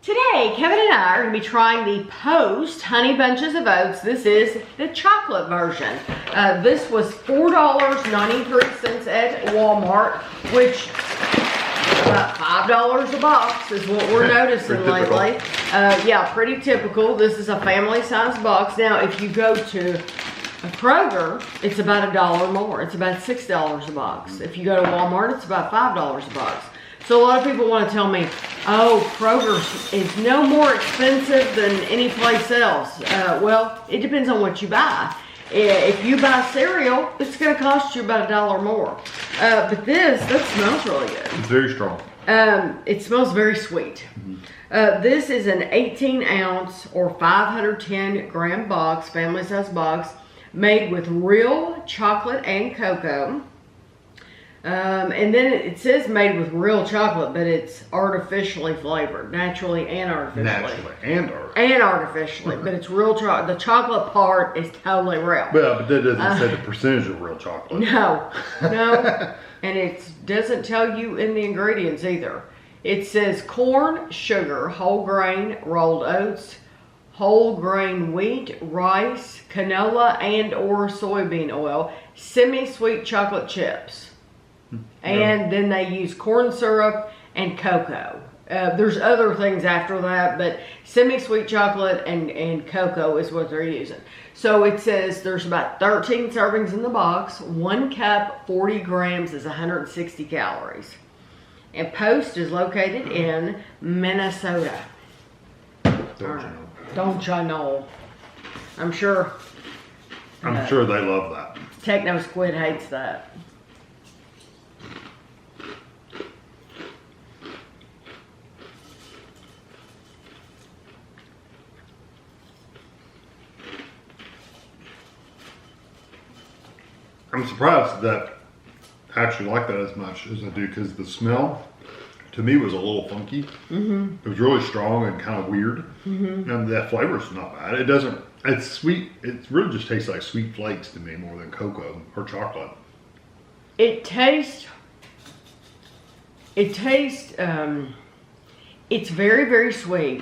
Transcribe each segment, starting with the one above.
Today, Kevin and I are going to be trying the Post Honey Bunches of Oats. This is the chocolate version. This was $4.93 at Walmart, which about $5 a box is what we're noticing lately. Yeah, pretty typical. This is a family-sized box. Now, if you go to a Kroger, it's about $1 more. It's about $6 a box. If you go to Walmart, it's about $5 a box. So a lot of people want to tell me, oh, Kroger is no more expensive than any place else. Well, it depends on what you buy. If you buy cereal, it's going to cost you about $1 more. But that smells really good. It's very strong. It smells very sweet. This is an 18-ounce or 510-gram box, family-size box, made with real chocolate and cocoa. And then it says made with real chocolate, but it's artificially flavored, naturally and artificially. Naturally and artificially, but it's real chocolate. The chocolate part is totally real. Well, but that doesn't say the percentage of real chocolate. No. And it doesn't tell you in the ingredients either. It says corn, sugar, whole grain, rolled oats, whole grain wheat, rice, canola, and or soybean oil, semi-sweet chocolate chips. And then they use corn syrup and cocoa. There's other things after that, but semi-sweet chocolate and cocoa is what they're using. So it says there's about 13 servings in the box. 1 cup, 40 grams is 160 calories. And Post is located in Minnesota. Don't you know? I'm sure they love that. Techno Squid hates that. I'm surprised that I actually like that as much as I do, because the smell to me was a little funky. It was really strong and kind of weird. And that flavor's not bad. It's sweet. It really just tastes like sweet flakes to me more than cocoa or chocolate. It's very, very sweet,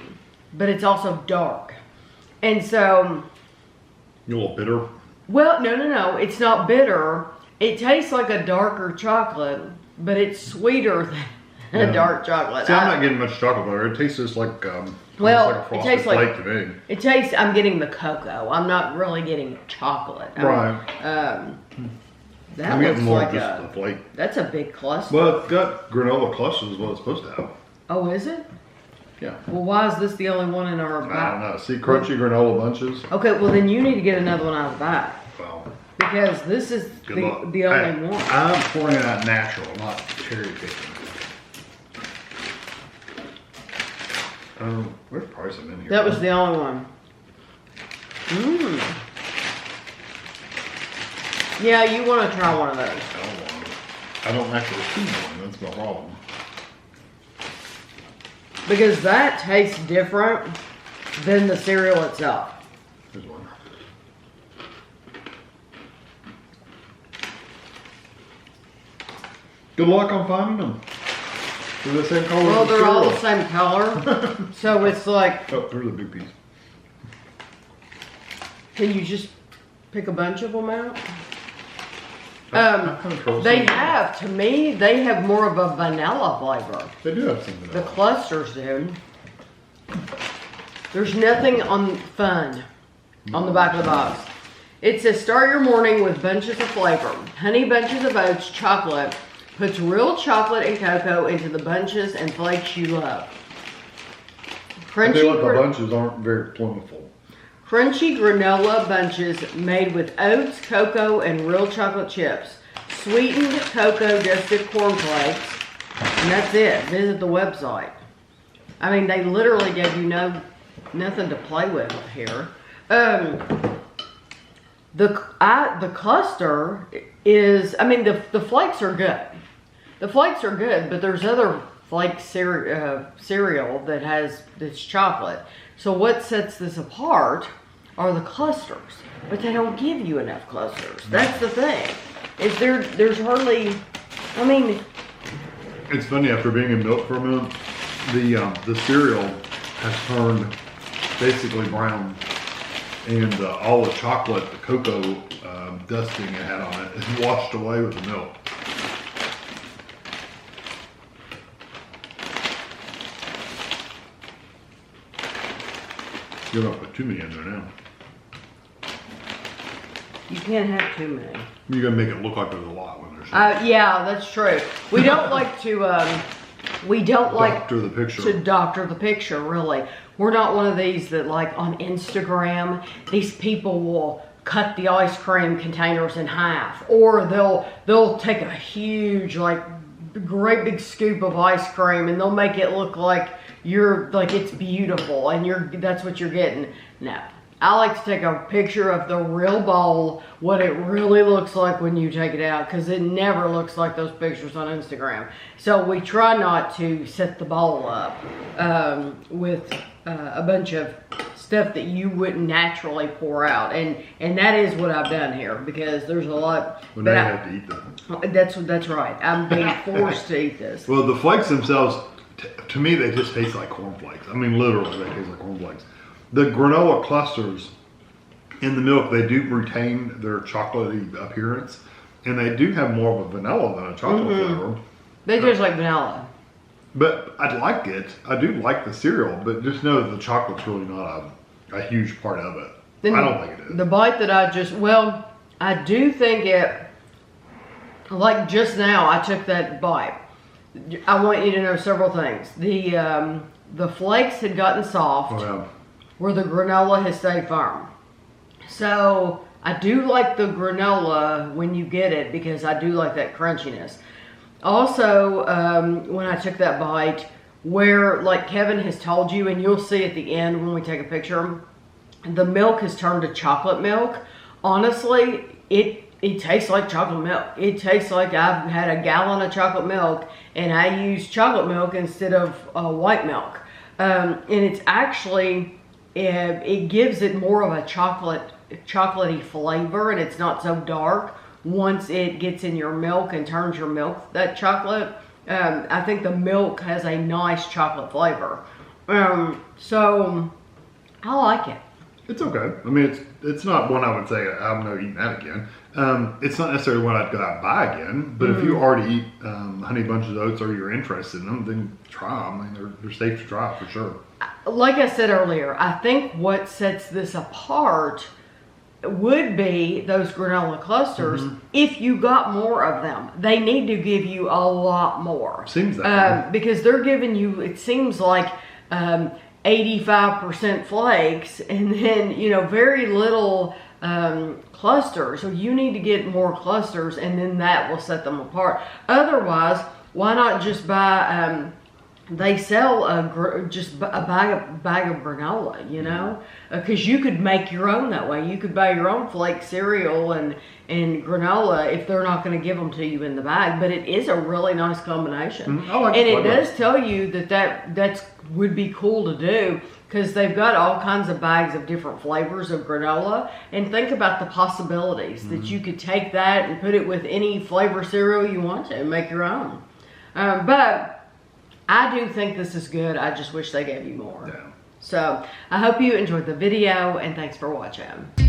but it's also dark. And so... A little bitter? Well, no. It's not bitter. It tastes like a darker chocolate, but it's sweeter than a dark chocolate. See, I'm not getting much chocolate flavor. It tastes just like, it tastes like to me. It tastes, I'm getting the cocoa. I'm not really getting chocolate. Right. That I'm getting more like just the flake. That's a big cluster. Well, it's got granola clusters is what it's supposed to have. Oh, is it? Yeah. Well, why is this the only one in our bag? I don't know. See, crunchy granola bunches. Okay, well then you need to get another one out of the bag. Well, because this is the only one. I'm pouring it out natural, not cherry picking. Where's price in here? That was the only one. Yeah, you want to try one of those. I don't actually see one. That's my problem. Because that tastes different than the cereal itself. Here's one. Good luck on finding them. They're the same color. Well, they're all the same color. So it's like... Oh, there's a big piece. Can you just pick a bunch of them out? To me, they have more of a vanilla flavor. They do have some vanilla. The clusters do. There's nothing on fun on the back of the box. It says, start your morning with bunches of flavor. Honey Bunches of Oats chocolate puts real chocolate and cocoa into the bunches and flakes you love. I feel like the bunches aren't very plentiful. Crunchy granola bunches made with oats, cocoa, and real chocolate chips. Sweetened cocoa dusted cornflakes. And that's it. Visit the website. I mean, they literally gave you nothing to play with here. The cluster is, I mean, the flakes are good. The flakes are good, but there's other flake cereal that's chocolate. So what sets this apart are the clusters, but they don't give you enough clusters. That's the thing. There's hardly, I mean. It's funny, after being in milk for a minute, the cereal has turned basically brown, and all the chocolate, the cocoa dusting it had on it is washed away with the milk. You don't put too many in there now. You can't have too many. You're gonna make it look like there's a lot when there's. Yeah, that's true. We don't like to. We don't like doctor the picture. To doctor the picture. Really, we're not one of these that like on Instagram. These people will cut the ice cream containers in half, or they'll take a huge like great big scoop of ice cream and they'll make it look like you're like it's beautiful and that's what you're getting. No. I like to take a picture of the real bowl, what it really looks like when you take it out, because it never looks like those pictures on Instagram. So we try not to set the bowl up with a bunch of stuff that you wouldn't naturally pour out, and that is what I've done here, because there's a lot. Well, now you have to eat them. That's right. I'm being forced to eat this. Well, the flakes themselves, to me, they just taste like cornflakes. I mean, literally, they taste like cornflakes. The granola clusters in the milk, they do retain their chocolatey appearance, and they do have more of a vanilla than a chocolate flavor. They taste like vanilla. But I like it. I do like the cereal, but just know that the chocolate's really not a huge part of it. Then I don't think it is. The bite that I do think it, like just now, I took that bite. I want you to know several things. The flakes had gotten soft. Oh, yeah. Where the granola has stayed firm. So I do like the granola when you get it, because I do like that crunchiness. Also, when I took that bite, where like Kevin has told you, and you'll see at the end when we take a picture, the milk has turned to chocolate milk. Honestly, it tastes like chocolate milk. It tastes like I've had a gallon of chocolate milk and I use chocolate milk instead of white milk. And it's actually, it gives it more of a chocolatey flavor, and it's not so dark once it gets in your milk and turns your milk that chocolate. I think the milk has a nice chocolate flavor. So I like it. It's okay. I mean, it's not one I would say I'm not eating that again. It's not necessarily one I'd go out and buy again, but if you already eat Honey Bunches of Oats or you're interested in them, then try them. I mean, they're safe to try for sure. Like I said earlier, I think what sets this apart would be those granola clusters. If you got more of them, they need to give you a lot more. Seems that way. Because they're giving you, it seems like 85% flakes and then, very little clusters. So you need to get more clusters, and then that will set them apart. Otherwise, why not just buy, they sell just a bag of granola, because you could make your own that way. You could buy your own flake cereal and granola if they're not going to give them to you in the bag. But it is a really nice combination. I like and the it flavor. does tell you that would be cool to do, because they've got all kinds of bags of different flavors of granola. And think about the possibilities that you could take that and put it with any flavor cereal you want to and make your own. But I do think this is good. I just wish they gave you more. Yeah. So I hope you enjoyed the video, and thanks for watching.